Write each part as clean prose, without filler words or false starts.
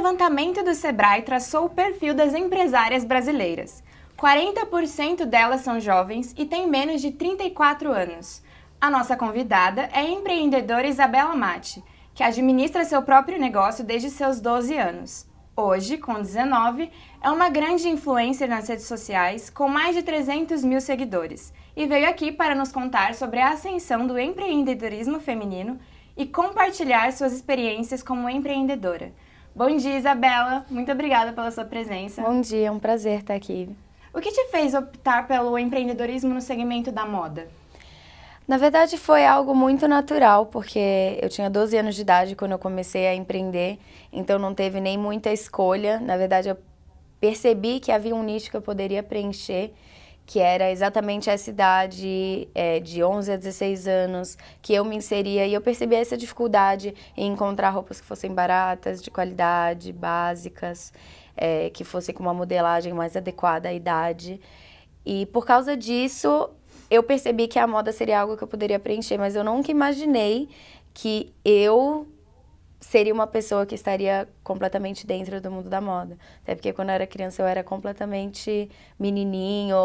levantamento do Sebrae traçou o perfil das empresárias brasileiras. 40% delas são jovens e têm menos de 34 anos. A nossa convidada é a empreendedora Isabela Matti, que administra seu próprio negócio desde seus 12 anos. Hoje, com 19, é uma grande influencer nas redes sociais, com mais de 300 mil seguidores, e veio aqui para nos contar sobre a ascensão do empreendedorismo feminino e compartilhar suas experiências como empreendedora. Bom dia, Isabela. Muito obrigada pela sua presença. Bom dia, é um prazer estar aqui. O que te fez optar pelo empreendedorismo no segmento da moda? Na verdade, foi algo muito natural, porque eu tinha 12 anos de idade quando eu comecei a empreender, então não teve nem muita escolha. Na verdade, eu percebi que havia um nicho que eu poderia preencher, que era exatamente essa idade de 11 a 16 anos, que eu me inseria, e eu percebi essa dificuldade em encontrar roupas que fossem baratas, de qualidade, básicas, que fossem com uma modelagem mais adequada à idade. E por causa disso, eu percebi que a moda seria algo que eu poderia preencher, mas eu nunca imaginei que eu seria uma pessoa que estaria completamente dentro do mundo da moda. Até porque quando eu era criança eu era completamente menininho,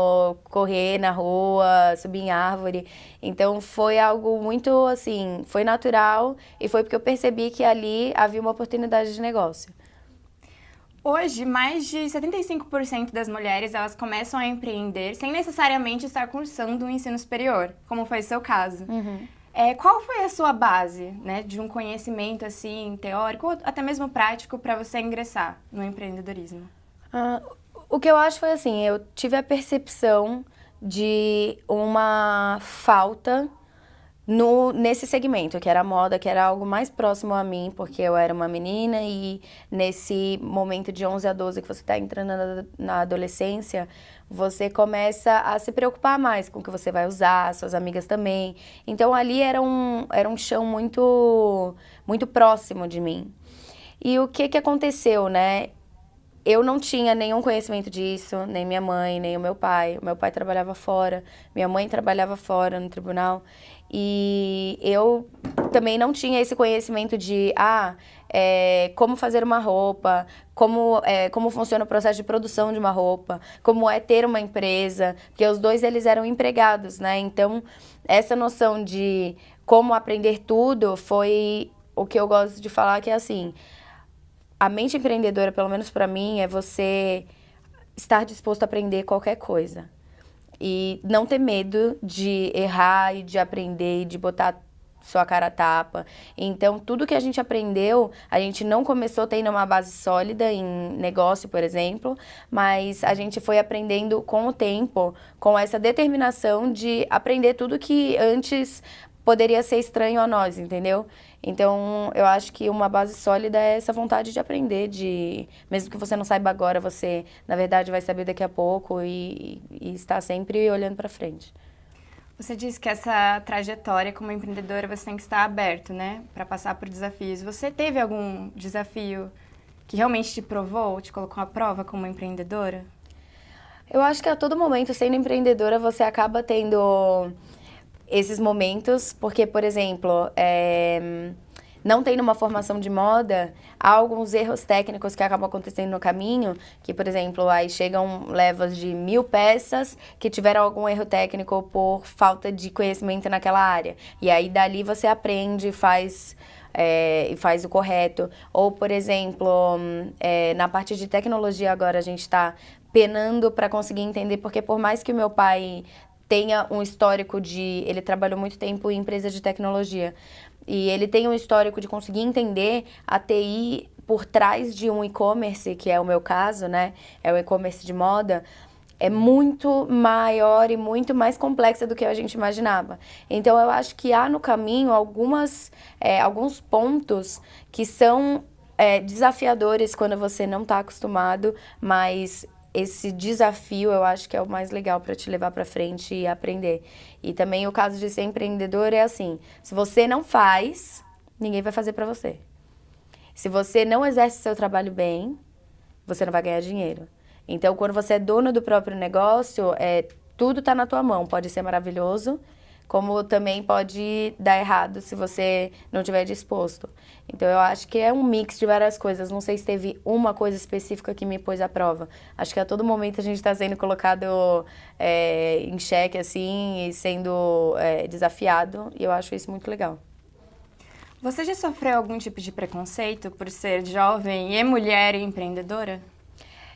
correr na rua, subir em árvore. Então foi algo muito assim, foi natural e foi porque eu percebi que ali havia uma oportunidade de negócio. Hoje, mais de 75% das mulheres elas começam a empreender sem necessariamente estar cursando um ensino superior, como foi o seu caso. Uhum. Qual foi a sua base, né, de um conhecimento assim, teórico ou até mesmo prático para você ingressar no empreendedorismo? O que eu acho foi assim, eu tive a percepção de uma falta nesse segmento, que era a moda, que era algo mais próximo a mim, porque eu era uma menina e nesse momento de 11 a 12 que você está entrando na adolescência, você começa a se preocupar mais com o que você vai usar, suas amigas também. Então ali era um chão muito, muito próximo de mim. E o que aconteceu, né? Eu não tinha nenhum conhecimento disso, nem minha mãe, nem o meu pai. O meu pai trabalhava fora, minha mãe trabalhava fora no tribunal. E eu também não tinha esse conhecimento de como fazer uma roupa, como funciona o processo de produção de uma roupa, como é ter uma empresa, porque os dois eles eram empregados, né? Então, essa noção de como aprender tudo foi o que eu gosto de falar, que é assim, a mente empreendedora, pelo menos para mim, é você estar disposto a aprender qualquer coisa. E não ter medo de errar e de aprender e de botar sua cara a tapa. Então, tudo que a gente aprendeu, a gente não começou tendo uma base sólida em negócio, por exemplo, mas a gente foi aprendendo com o tempo, com essa determinação de aprender tudo que antes poderia ser estranho a nós, entendeu? Então, eu acho que uma base sólida é essa vontade de aprender, mesmo que você não saiba agora, você, na verdade, vai saber daqui a pouco e estar sempre olhando para frente. Você disse que essa trajetória como empreendedora você tem que estar aberto, né, para passar por desafios. Você teve algum desafio que realmente te provou, te colocou à prova como empreendedora? Eu acho que a todo momento, sendo empreendedora, você acaba tendo esses momentos, porque, por exemplo, não tendo uma formação de moda, há alguns erros técnicos que acabam acontecendo no caminho, que, por exemplo, aí chegam levas de 1000 peças que tiveram algum erro técnico por falta de conhecimento naquela área. E aí, dali, você aprende e faz o correto. Ou, por exemplo, na parte de tecnologia agora, a gente está penando para conseguir entender, porque por mais que o meu pai tenha um histórico ele trabalhou muito tempo em empresas de tecnologia, e ele tem um histórico de conseguir entender a TI por trás de um e-commerce, que é o meu caso, né? É o e-commerce de moda, é muito maior e muito mais complexa do que a gente imaginava. Então, eu acho que há no caminho alguns pontos que são desafiadores quando você não está acostumado, mas esse desafio eu acho que é o mais legal para te levar para frente e aprender. E também o caso de ser empreendedor é assim, se você não faz, ninguém vai fazer para você. Se você não exerce seu trabalho bem, você não vai ganhar dinheiro. Então, quando você é dono do próprio negócio, tudo está na tua mão. Pode ser maravilhoso, como também pode dar errado se você não estiver disposto. Então eu acho que é um mix de várias coisas. Não sei se teve uma coisa específica que me pôs à prova. Acho que a todo momento a gente está sendo colocado em xeque, assim, e sendo desafiado, e eu acho isso muito legal. Você já sofreu algum tipo de preconceito por ser jovem e mulher e empreendedora?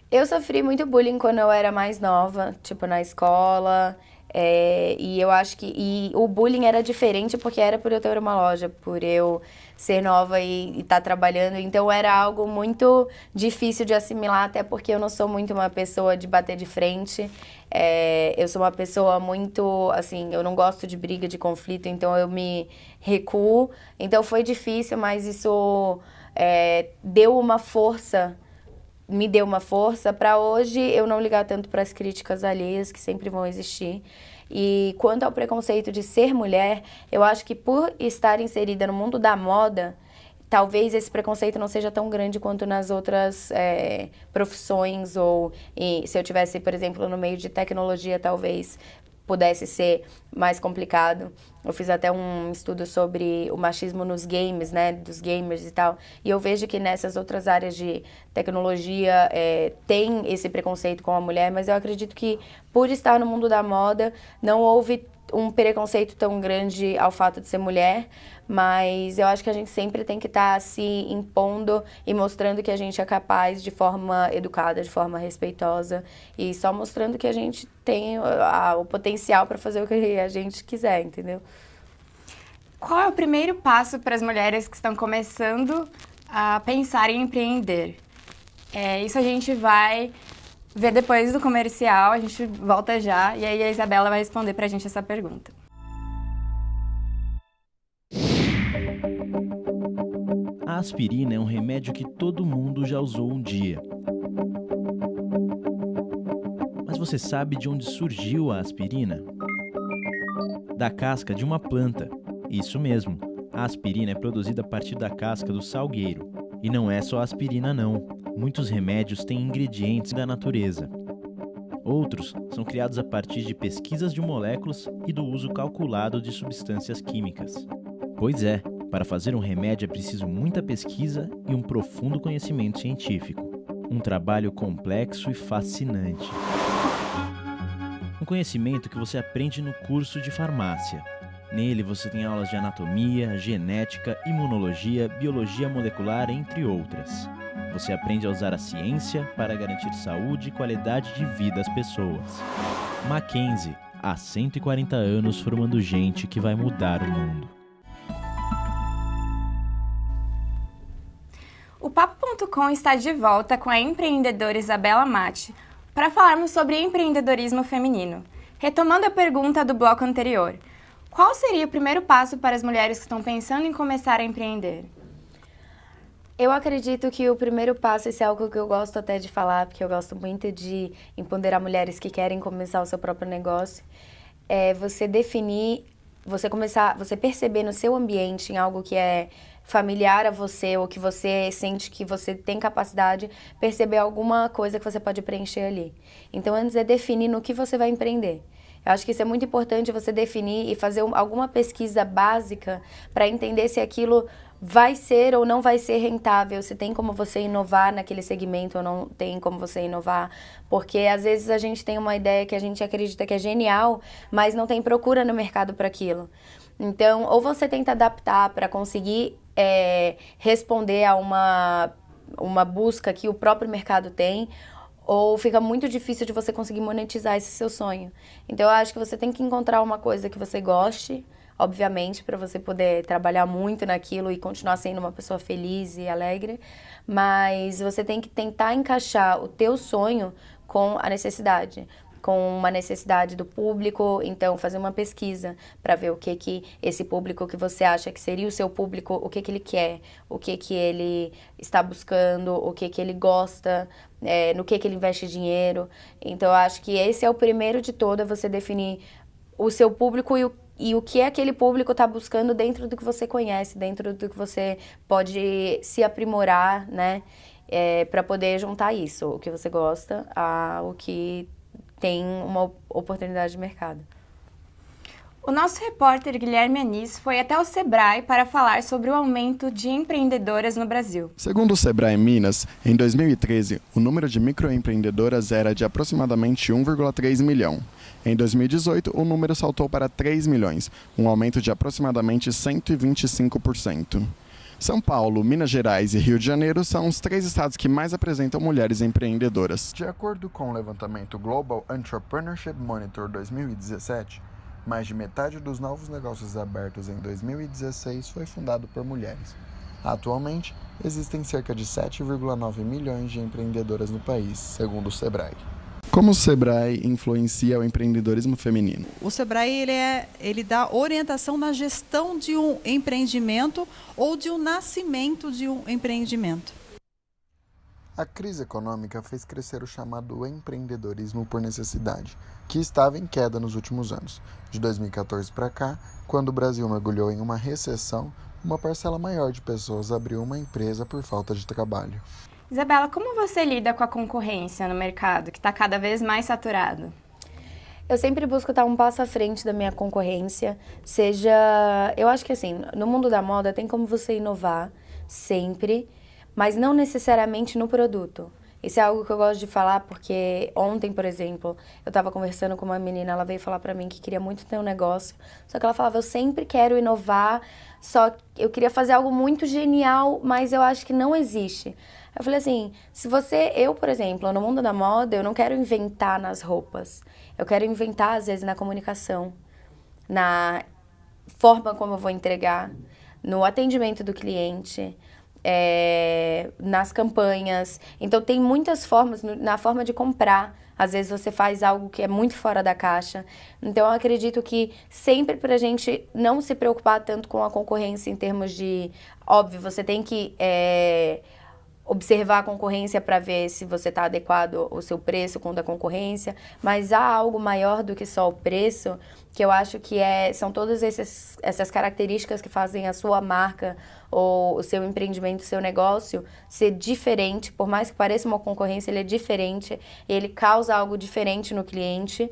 Eu sofri muito bullying quando eu era mais nova, tipo na escola, e eu acho que o bullying era diferente porque era por eu ter uma loja, por eu ser nova e estar trabalhando, então era algo muito difícil de assimilar, até porque eu não sou muito uma pessoa de bater de frente, eu sou uma pessoa muito, assim, eu não gosto de briga, de conflito, então eu me recuo, então foi difícil, mas isso deu uma força, me deu uma força para hoje eu não ligar tanto para as críticas alheias que sempre vão existir. E quanto ao preconceito de ser mulher, eu acho que por estar inserida no mundo da moda, talvez esse preconceito não seja tão grande quanto nas outras profissões ou se eu tivesse, por exemplo, no meio de tecnologia, talvez pudesse ser mais complicado. Eu fiz até um estudo sobre o machismo nos games, né, dos gamers e tal, e eu vejo que nessas outras áreas de tecnologia tem esse preconceito com a mulher, mas eu acredito que por estar no mundo da moda não houve um preconceito tão grande ao fato de ser mulher, mas eu acho que a gente sempre tem que estar se impondo e mostrando que a gente é capaz de forma educada, de forma respeitosa e só mostrando que a gente tem o potencial para fazer o que a gente quiser, entendeu? Qual é o primeiro passo para as mulheres que estão começando a pensar em empreender? Isso a gente vai ver depois do comercial, a gente volta já e aí a Isabela vai responder para a gente essa pergunta. A aspirina é um remédio que todo mundo já usou um dia. Mas você sabe de onde surgiu a aspirina? Da casca de uma planta. Isso mesmo, a aspirina é produzida a partir da casca do salgueiro. E não é só aspirina não, muitos remédios têm ingredientes da natureza. Outros são criados a partir de pesquisas de moléculas e do uso calculado de substâncias químicas. Pois é, para fazer um remédio é preciso muita pesquisa e um profundo conhecimento científico. Um trabalho complexo e fascinante. Um conhecimento que você aprende no curso de farmácia. Nele você tem aulas de anatomia, genética, imunologia, biologia molecular, entre outras. Você aprende a usar a ciência para garantir saúde e qualidade de vida às pessoas. Mackenzie, há 140 anos formando gente que vai mudar o mundo. O Papo.com está de volta com a empreendedora Isabela Matti para falarmos sobre empreendedorismo feminino. Retomando a pergunta do bloco anterior, qual seria o primeiro passo para as mulheres que estão pensando em começar a empreender? Eu acredito que o primeiro passo, isso é algo que eu gosto até de falar, porque eu gosto muito de empoderar mulheres que querem começar o seu próprio negócio, é você definir, você perceber no seu ambiente, em algo que é familiar a você, ou que você sente que você tem capacidade, perceber alguma coisa que você pode preencher ali. Então, antes é definir no que você vai empreender. Eu acho que isso é muito importante, você definir e fazer alguma pesquisa básica para entender se aquilo vai ser ou não vai ser rentável, se tem como você inovar naquele segmento ou não tem como você inovar, porque às vezes a gente tem uma ideia que a gente acredita que é genial, mas não tem procura no mercado para aquilo. Então, ou você tenta adaptar para conseguir responder a uma busca que o próprio mercado tem, ou fica muito difícil de você conseguir monetizar esse seu sonho. Então, eu acho que você tem que encontrar uma coisa que você goste, obviamente, para você poder trabalhar muito naquilo e continuar sendo uma pessoa feliz e alegre, mas você tem que tentar encaixar o teu sonho com a necessidade, com uma necessidade do público, então fazer uma pesquisa para ver o que esse público que você acha que seria o seu público, o que ele quer, o que ele está buscando, o que ele gosta, no que ele investe dinheiro. Então eu acho que esse é o primeiro de todo, é você definir o seu público e o que aquele público está buscando dentro do que você conhece, dentro do que você pode se aprimorar, né? Para poder juntar isso, o que você gosta, o que tem uma oportunidade de mercado. O nosso repórter Guilherme Anis foi até o Sebrae para falar sobre o aumento de empreendedoras no Brasil. Segundo o Sebrae Minas, em 2013, o número de microempreendedoras era de aproximadamente 1,3 milhão. Em 2018, o número saltou para 3 milhões, um aumento de aproximadamente 125%. São Paulo, Minas Gerais e Rio de Janeiro são os 3 estados que mais apresentam mulheres empreendedoras. De acordo com o levantamento Global Entrepreneurship Monitor 2017, mais de metade dos novos negócios abertos em 2016 foi fundado por mulheres. Atualmente, existem cerca de 7,9 milhões de empreendedoras no país, segundo o Sebrae. Como o Sebrae influencia o empreendedorismo feminino? O Sebrae ele dá orientação na gestão de um empreendimento ou de um nascimento de um empreendimento. A crise econômica fez crescer o chamado empreendedorismo por necessidade, que estava em queda nos últimos anos. De 2014 para cá, quando o Brasil mergulhou em uma recessão, uma parcela maior de pessoas abriu uma empresa por falta de trabalho. Isabela, como você lida com a concorrência no mercado, que está cada vez mais saturado? Eu sempre busco estar um passo à frente da minha concorrência, eu acho que assim, no mundo da moda tem como você inovar sempre, mas não necessariamente no produto. Isso é algo que eu gosto de falar porque ontem, por exemplo, eu estava conversando com uma menina, ela veio falar pra mim que queria muito ter um negócio, só que ela falava, eu sempre quero inovar, só que eu queria fazer algo muito genial, mas eu acho que não existe. Eu falei assim, eu, por exemplo, no mundo da moda, eu não quero inventar nas roupas, eu quero inventar, às vezes, na comunicação, na forma como eu vou entregar, no atendimento do cliente, nas campanhas. Então tem muitas formas, na forma de comprar. Às vezes você faz algo que é muito fora da caixa. Então eu acredito que sempre pra gente não se preocupar tanto com a concorrência em termos de... Óbvio, você tem que observar a concorrência para ver se você está adequado o seu preço com o da concorrência, mas há algo maior do que só o preço, que eu acho que são todas essas características que fazem a sua marca ou o seu empreendimento, o seu negócio ser diferente. Por mais que pareça uma concorrência, ele é diferente, ele causa algo diferente no cliente.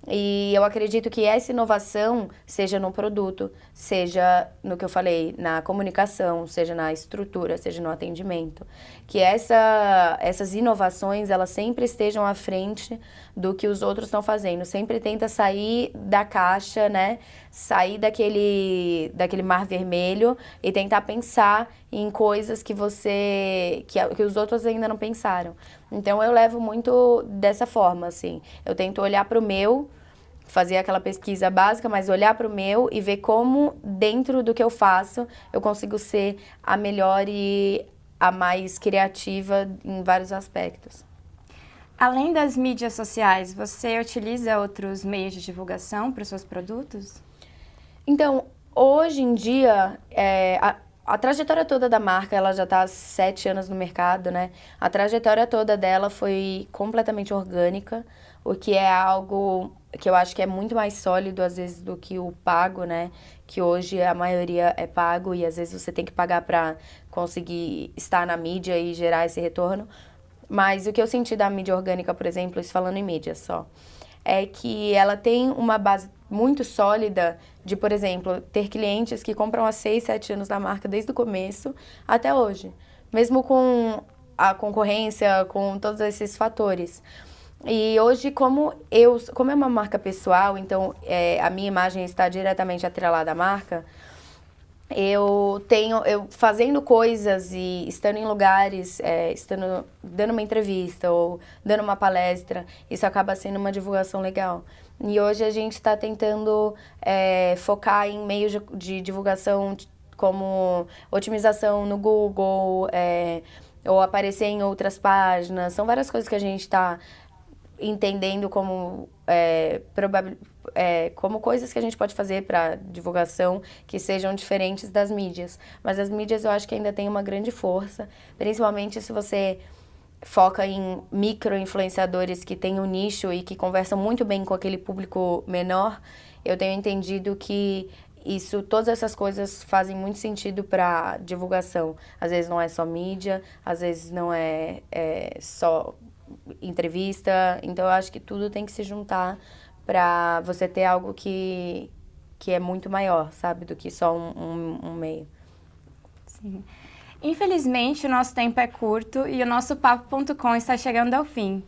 E eu acredito que essa inovação, seja no produto, seja no que eu falei, na comunicação, seja na estrutura, seja no atendimento, que essas inovações, elas sempre estejam à frente do que os outros estão fazendo. Sempre tenta sair da caixa, né? Sair daquele mar vermelho e tentar pensar em coisas que os outros ainda não pensaram. Então eu levo muito dessa forma, assim. Eu tento olhar para o meu, fazer aquela pesquisa básica, mas olhar para o meu e ver como, dentro do que eu faço, eu consigo ser a melhor e a mais criativa em vários aspectos. Além das mídias sociais, você utiliza outros meios de divulgação para os seus produtos? Então, hoje em dia, a trajetória toda da marca, ela já está há 7 anos no mercado, né? A trajetória toda dela foi completamente orgânica, o que é algo que eu acho que é muito mais sólido, às vezes, do que o pago, né? Que hoje a maioria é pago e às vezes você tem que pagar para conseguir estar na mídia e gerar esse retorno. Mas o que eu senti da mídia orgânica, por exemplo, isso falando em mídia só, é que ela tem uma base muito sólida de, por exemplo, ter clientes que compram há 6, 7 anos da marca desde o começo até hoje. Mesmo com a concorrência, com todos esses fatores. E hoje, como é uma marca pessoal, então a minha imagem está diretamente atrelada à marca, eu fazendo coisas e estando em lugares, dando uma entrevista ou dando uma palestra, isso acaba sendo uma divulgação legal. E hoje a gente está tentando focar em meios de divulgação como otimização no Google, ou aparecer em outras páginas. São várias coisas que a gente está entendendo como coisas que a gente pode fazer para divulgação que sejam diferentes das mídias. Mas as mídias eu acho que ainda tem uma grande força, principalmente se você foca em micro-influenciadores que têm um nicho e que conversam muito bem com aquele público menor. Eu tenho entendido que todas essas coisas fazem muito sentido para divulgação. Às vezes não é só mídia, às vezes não é só entrevista. Então eu acho que tudo tem que se juntar para você ter algo que que é muito maior, sabe, do que só um meio. Sim. Infelizmente, o nosso tempo é curto e o nosso Papo.com está chegando ao fim.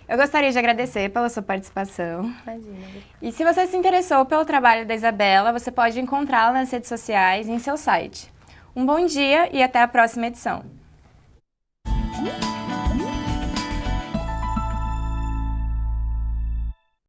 Eu gostaria de agradecer pela sua participação. Imagina. E se você se interessou pelo trabalho da Isabela, você pode encontrá-la nas redes sociais e em seu site. Um bom dia e até a próxima edição.